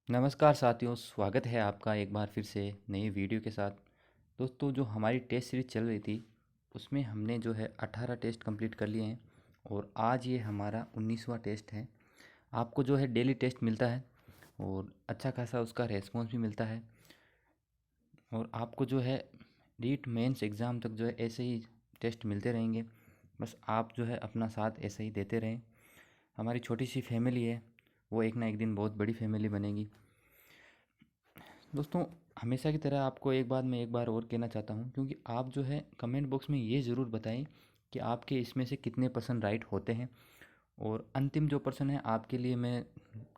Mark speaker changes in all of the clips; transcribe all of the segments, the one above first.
Speaker 1: नमस्कार साथियों, स्वागत है आपका एक बार फिर से नई वीडियो के साथ। दोस्तों, जो हमारी टेस्ट सीरीज चल रही थी उसमें हमने जो है 18 टेस्ट कंप्लीट कर लिए हैं और आज ये हमारा 19वां टेस्ट है। आपको जो है डेली टेस्ट मिलता है और अच्छा खासा उसका रेस्पॉन्स भी मिलता है और आपको जो है रीट मेंस एग्ज़ाम तक जो है ऐसे ही टेस्ट मिलते रहेंगे। बस आप जो है अपना साथ ऐसे ही देते रहें। हमारी छोटी सी फैमिली है, वो एक ना एक दिन बहुत बड़ी फैमिली बनेगी। दोस्तों, हमेशा की तरह आपको एक बार और कहना चाहता हूँ, क्योंकि आप जो है कमेंट बॉक्स में ये ज़रूर बताएं कि आपके इसमें से कितने परसेंट राइट होते हैं। और अंतिम जो पर्सन है आपके लिए मैं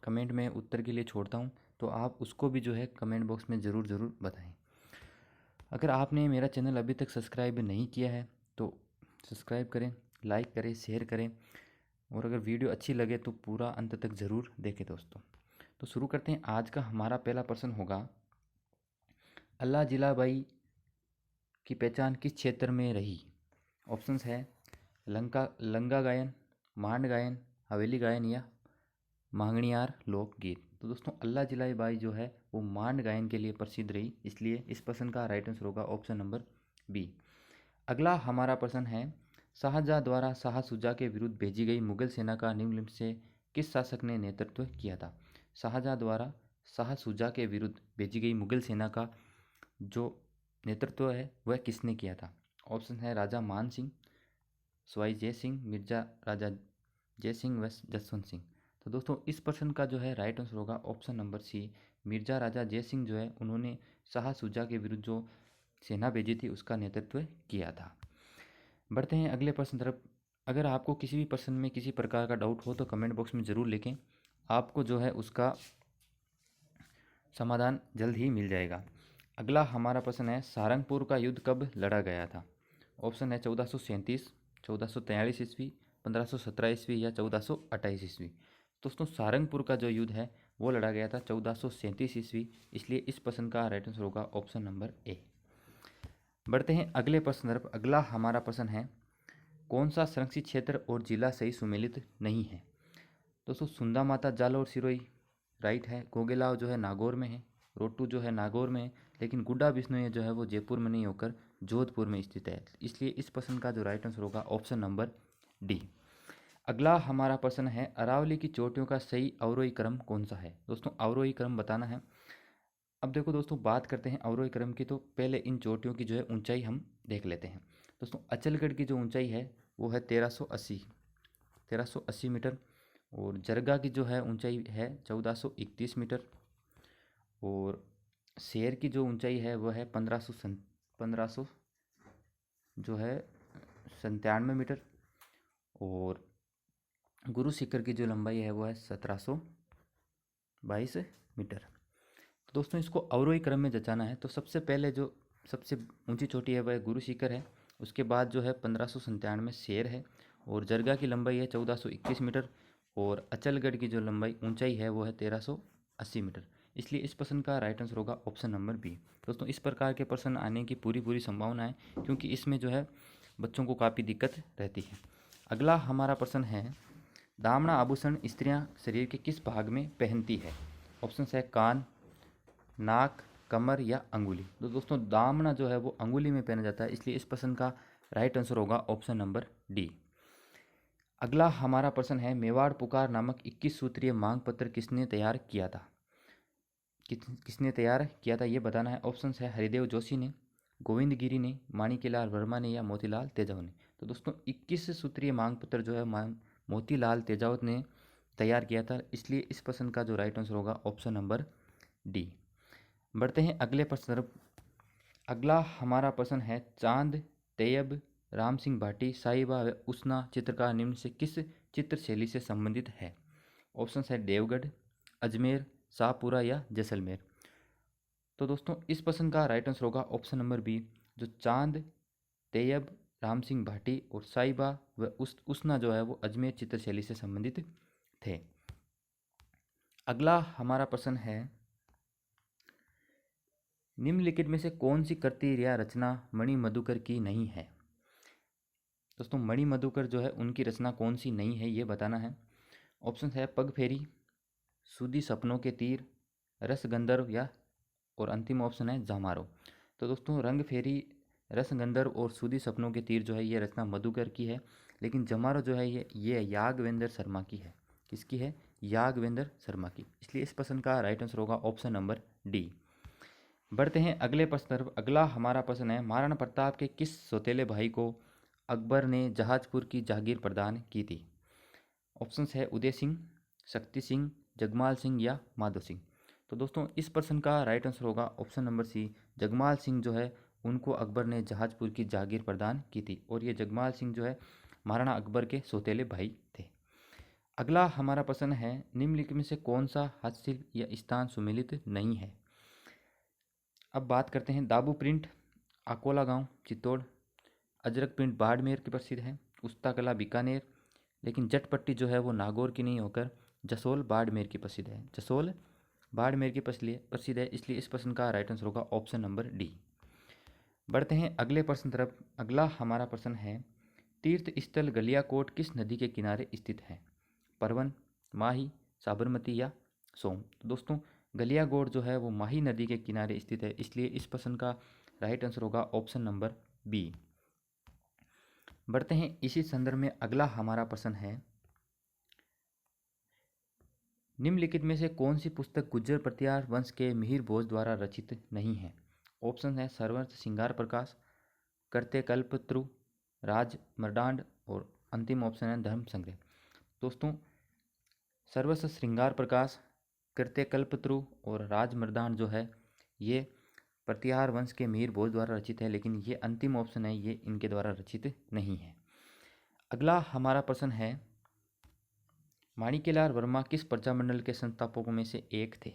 Speaker 1: कमेंट में उत्तर के लिए छोड़ता हूँ, तो आप उसको भी जो है कमेंट बॉक्स में ज़रूर ज़रूर बताएं। अगर आपने मेरा चैनल अभी तक सब्सक्राइब नहीं किया है तो सब्सक्राइब करें, लाइक करें, शेयर करें और अगर वीडियो अच्छी लगे तो पूरा अंत तक ज़रूर देखें दोस्तों। तो शुरू करते हैं। आज का हमारा पहला प्रश्न होगा, अल्लाह जिलाबाई की पहचान किस क्षेत्र में रही? ऑप्शंस है लंका लंगा गायन, मांड गायन, हवेली गायन या मांगणियार लोकगीत। तो दोस्तों, अल्लाह जिलाई बाई जो है वो मांड गायन के लिए प्रसिद्ध रही, इसलिए इस प्रश्न का राइट आंसर होगा ऑप्शन नंबर बी। अगला हमारा प्रश्न है, शाहजहाँ द्वारा शाह शुजा के विरुद्ध भेजी गई मुगल सेना का निम्नलिखित से किस शासक ने नेतृत्व किया था? शाहजहाँ द्वारा शाह शुजा के विरुद्ध भेजी गई मुगल सेना का जो नेतृत्व है वह किसने किया था? ऑप्शन है राजा मान सिंह, सवाई जय सिंह, मिर्जा राजा जय सिंह व जसवंत सिंह। तो दोस्तों, इस प्रश्न का जो है राइट आंसर होगा ऑप्शन नंबर सी। मिर्जा राजा जय सिंह जो है उन्होंने शाह शुजा के विरुद्ध जो सेना भेजी थी उसका नेतृत्व किया था। बढ़ते हैं अगले प्रश्न तरफ। अगर आपको किसी भी प्रश्न में किसी प्रकार का डाउट हो तो कमेंट बॉक्स में ज़रूर लिखें, आपको जो है उसका समाधान जल्द ही मिल जाएगा। अगला हमारा प्रश्न है, सारंगपुर का युद्ध कब लड़ा गया था? ऑप्शन है 1437, 1443 ईस्वी, 1517 ईस्वी या 1428 ईस्वी। दोस्तों, सारंगपुर का जो युद्ध है वो लड़ा गया था 1437 ईस्वी, इसलिए इस प्रश्न का राइट आंसर होगा ऑप्शन नंबर ए। बढ़ते हैं अगले प्रश्न तरफ। अगला हमारा प्रश्न है, कौन सा संरक्षित क्षेत्र और जिला सही सुमेलित नहीं है? दोस्तों, सुंदा माता जालौर सिरोही राइट है, कोगेलाव जो है नागौर में है, रोटू जो है नागौर में है, लेकिन गुड्डा बिश्नोई जो है वो जयपुर में नहीं होकर जोधपुर में स्थित है, इसलिए इस प्रश्न का जो राइट आंसर होगा ऑप्शन नंबर डी। अगला हमारा प्रश्न है, अरावली की चोटियों का सही अवरोही क्रम कौन सा है? दोस्तों, अवरोही क्रम बताना है। अब देखो दोस्तों, बात करते हैं अवरोही क्रम की, तो पहले इन चोटियों की जो है ऊंचाई हम देख लेते हैं। दोस्तों, अचलगढ़ की जो ऊंचाई है वो है 1380 मीटर और जरगा की जो है ऊंचाई है 1431 मीटर और शेर की जो ऊंचाई है वह है 1500 जो है 97 मीटर और गुरु शिखर की जो लंबाई है वो है 1722 मीटर। तो दोस्तों, इसको अवरोही क्रम में जचाना है तो सबसे पहले जो सबसे ऊंची चोटी है वह गुरु शिखर है, उसके बाद जो है 1597 शेर है और जरगा की लंबाई है 1421 मीटर और अचलगढ़ की जो लंबाई ऊंचाई है वो है 1380 मीटर, इसलिए इस प्रश्न का राइट आंसर होगा ऑप्शन नंबर बी। दोस्तों, इस प्रकार के प्रश्न आने की पूरी पूरी संभावना है, क्योंकि इसमें जो है बच्चों को काफ़ी दिक्कत रहती है। अगला हमारा प्रश्न है, दामना आभूषण स्त्रियां शरीर के किस भाग में पहनती है? ऑप्शन है कान, नाक, कमर या अंगुली। तो दोस्तों, दामना जो है वो अंगुली में पहना जाता है, इसलिए इस प्रश्न का राइट आंसर होगा ऑप्शन नंबर डी। अगला हमारा प्रश्न है, मेवाड़ पुकार नामक 21 सूत्रीय मांग पत्र किसने तैयार किया था? किसने तैयार किया था ये बताना है। ऑप्शंस है हरिदेव जोशी ने, गोविंद गिरी ने, माणिक्यलाल वर्मा ने या मोतीलाल तेजावत ने। तो दोस्तों, 21 सूत्रीय मांग पत्र जो है मोतीलाल तेजावत ने तैयार किया था, इसलिए इस प्रश्न का जो राइट आंसर होगा ऑप्शन नंबर डी। बढ़ते हैं अगले प्रश्न तरफ। अगला हमारा प्रश्न है, चांद, तैयब, राम सिंह भाटी, साहिबा व उसना चित्रकार निम्न से किस चित्र शैली से संबंधित है? ऑप्शन है देवगढ़, अजमेर, शाहपुरा या जैसलमेर। तो दोस्तों, इस प्रश्न का राइट आंसर होगा ऑप्शन नंबर बी। जो चांद, तैयब, राम सिंह भाटी और साहिबा व उसना जो है वो अजमेर चित्रशैली से संबंधित थे। अगला हमारा प्रश्न है, निम्नलिखित में से कौन सी कृति या रचना मणि मधुकर की नहीं है? दोस्तों, मणि मधुकर जो है उनकी रचना कौन सी नहीं है ये बताना है। ऑप्शन है पग फेरी, सूदी सपनों के तीर, रस गंधर्व या और अंतिम ऑप्शन है जामारो। तो दोस्तों रंग फेरी, रस गंधर्व और सूदी सपनों के तीर जो है ये रचना मधुकर की है, लेकिन जमारो जो है ये यागवेंद्र शर्मा की है। किसकी है? यागवेंद्र शर्मा की। इसलिए इस प्रश्न का राइट आंसर होगा ऑप्शन नंबर डी। बढ़ते हैं अगले प्रश्न तरफ। अगला हमारा प्रश्न है, महाराणा प्रताप के किस सौतेले भाई को अकबर ने जहाजपुर की जागीर प्रदान की थी? ऑप्शंस है उदय सिंह, शक्ति सिंह, जगमाल सिंह या माधो सिंह। तो दोस्तों इस प्रश्न का राइट आंसर होगा option number C, Jagmal Singh जो है उनको अकबर ने जहाजपुर की जागीर प्रदान की थी, और ये जगमाल सिंह जो है महाराणा अकबर के सौतेले भाई थे। अगला हमारा प्रश्न है, निम्नलिखित में से कौन सा हस्तशिल्प या स्थान सुमेलित नहीं है? अब बात करते हैं दाबू प्रिंट अकोला गांव चित्तौड़, अजरक प्रिंट बाड़मेर की प्रसिद्ध है, उस्ता कला बीकानेर, लेकिन जटपट्टी जो है वो नागौर की नहीं होकर जसोल बाड़मेर की प्रसिद्ध है। जसोल बाड़मेर की प्रसिद्ध है, इसलिए इस प्रश्न का राइट आंसर होगा ऑप्शन नंबर डी। बढ़ते हैं अगले प्रश्न तरफ। अगला हमारा प्रश्न है, तीर्थ स्थल गलियाकोट किस नदी के किनारे स्थित है? परवन, माही, साबरमती या सोम। तो दोस्तों गलियाकोट जो है वो माही नदी के किनारे स्थित है, इसलिए इस प्रश्न का राइट आंसर होगा ऑप्शन नंबर बी। बढ़ते हैं इसी संदर्भ में अगला हमारा प्रश्न है, निम्नलिखित में से कौन सी पुस्तक गुज्जर प्रतिहार वंश के मिहिर भोज द्वारा रचित नहीं है? ऑप्शन है सर्वस्व श्रृंगार प्रकाश, करते कल्पत्रु, राज मर्डांड और अंतिम ऑप्शन है धर्म संग्रह। दोस्तों सर्वस्व श्रृंगार प्रकाश, करते कल्पत्रु और राज मर्दांड जो है ये प्रतिहार वंश के मिहिर भोज द्वारा रचित है, लेकिन ये अंतिम ऑप्शन है ये इनके द्वारा रचित नहीं है। अगला हमारा प्रश्न है, माणिक्यलाल वर्मा किस प्रजामंडल के संस्थापकों में से एक थे?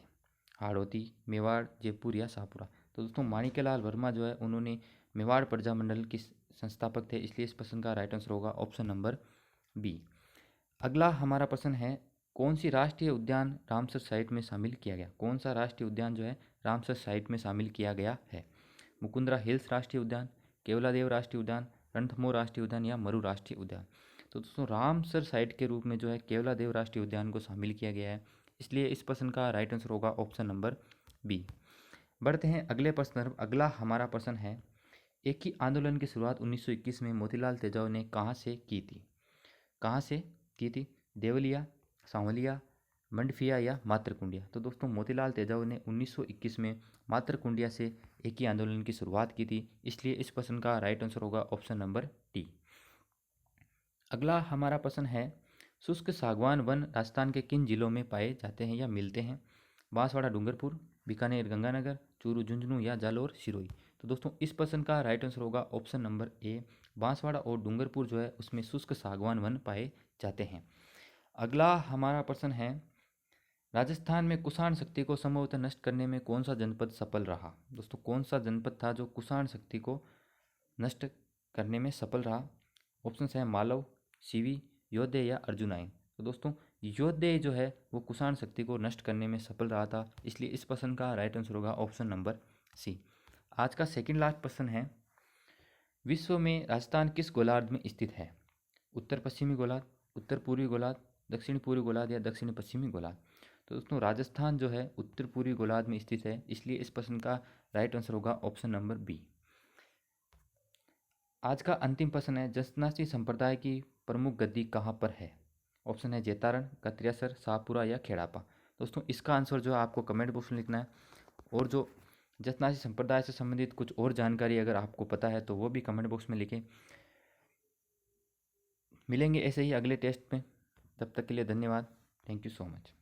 Speaker 1: हाड़ौती, मेवाड़, जयपुर या शाहपुरा। तो दोस्तों माणिक्यलाल वर्मा जो है उन्होंने मेवाड़ प्रजामंडल के संस्थापक थे, इसलिए इस प्रश्न का राइट आंसर होगा ऑप्शन नंबर बी। अगला हमारा प्रश्न है, कौन सी राष्ट्रीय उद्यान रामसर साइट में शामिल किया गया? कौन सा राष्ट्रीय उद्यान जो है रामसर साइट में शामिल किया गया है? मुकुंदरा हिल्स राष्ट्रीय उद्यान, केवलादेव राष्ट्रीय उद्यान, रणथंभौर राष्ट्रीय उद्यान या मरु राष्ट्रीय उद्यान। तो दोस्तों रामसर साइट के रूप में जो है केवलादेव राष्ट्रीय उद्यान को शामिल किया गया है, इसलिए इस प्रश्न का राइट आंसर होगा ऑप्शन नंबर बी। बढ़ते हैं अगले प्रश्न तरफ। अगला हमारा प्रश्न है, एक ही आंदोलन की शुरुआत 1921 में मोतीलाल तेजाब ने कहाँ से की थी? कहाँ से की थी? देवलिया, सांवलिया, मंडफिया या मातरकुंडिया। तो दोस्तों मोतीलाल तेजाब ने 1921 में मातरकुंडिया से एक ही आंदोलन की शुरुआत की थी, इसलिए इस प्रश्न का राइट आंसर होगा ऑप्शन नंबर टी। अगला हमारा प्रश्न है, शुष्क सागवान वन राजस्थान के किन जिलों में पाए जाते हैं या मिलते हैं? बांसवाड़ा डूंगरपुर, बीकानेर गंगानगर, चूरू झुंझुनू या जालौर सिरोही। तो दोस्तों इस प्रश्न का राइट आंसर होगा ऑप्शन नंबर ए, बांसवाड़ा और डूंगरपुर जो है उसमें शुष्क सागवान वन पाए जाते हैं। अगला हमारा प्रश्न है, राजस्थान में कुषाण शक्ति को संभवतः नष्ट करने में कौन सा जनपद सफल रहा? दोस्तों कौन सा जनपद था जो कुषाण शक्ति को नष्ट करने में सफल रहा? ऑप्शन है मालव, सीवी, योद्धे या अर्जुनाइन। तो दोस्तों योद्धे जो है वो कुषाण शक्ति को नष्ट करने में सफल रहा था, इसलिए इस प्रश्न का राइट आंसर होगा ऑप्शन नंबर सी। आज का सेकंड लास्ट प्रश्न है, विश्व में राजस्थान किस गोलार्ध में स्थित है? उत्तर पश्चिमी गोलार्ध, उत्तर पूर्वी गोलार्ध, दक्षिण पूर्वी गोलार्ध या दक्षिण पश्चिमी गोलार्ध। तो दोस्तों राजस्थान जो है उत्तर पूर्वी गोलार्ध में स्थित है, इसलिए इस प्रश्न का राइट आंसर होगा ऑप्शन नंबर बी। आज का अंतिम प्रश्न है, जसनासी संप्रदाय की प्रमुख गद्दी कहाँ पर है? ऑप्शन है जेतारण, कत्रियासर, शाहपुरा या खेड़ापा। दोस्तों इसका आंसर जो है आपको कमेंट बॉक्स में लिखना है, और जो जसनासी संप्रदाय से संबंधित कुछ और जानकारी अगर आपको पता है तो वो भी कमेंट बॉक्स में लिखें। मिलेंगे ऐसे ही अगले टेस्ट में, तब तक के लिए धन्यवाद। Thank you so much.